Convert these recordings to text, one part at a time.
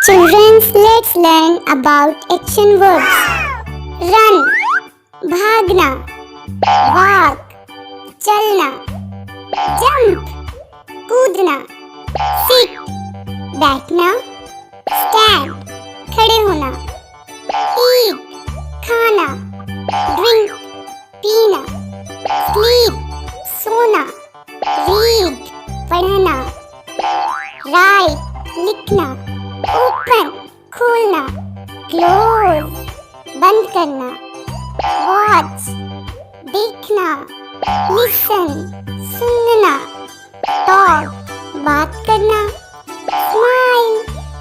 Children, let's learn about action verbs. Run, भागना, walk, चलना, jump, कूदना, sit, बैठना, stand, खड़े होना, eat, खाना, drink, पीना, sleep, सोना, read, पढ़ना, write, लिखना, open, खोलना, close, बंद करना, watch, देखना, listen, सुनना, talk, बात करना, smile,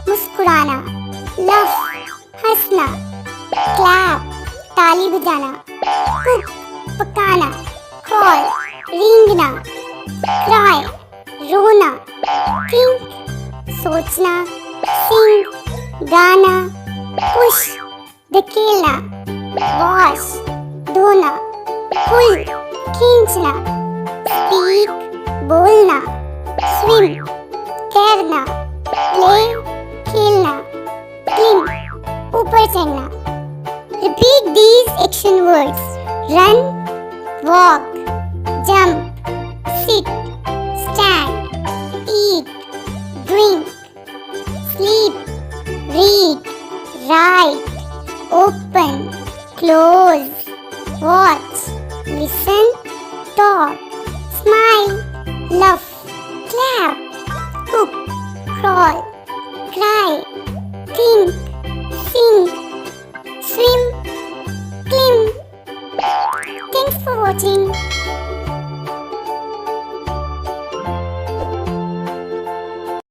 मुस्कुराना, laugh, हंसना, clap, ताली बजाना, cook, पकाना, call, रेंगना, cry, रोना, think, सोचना, sing, गाना, push, धकेलना, wash, धोना, pull, खींचना, speak, बोलना, swim, तैरना, play, खेलना, climb, ऊपर चढ़ना. Repeat these action words. Run, walk, jump, sit, stand, eat, drink, sleep, read, write, open, close, watch, listen, talk, smile, laugh, clap, cook, crawl, cry, think, sing,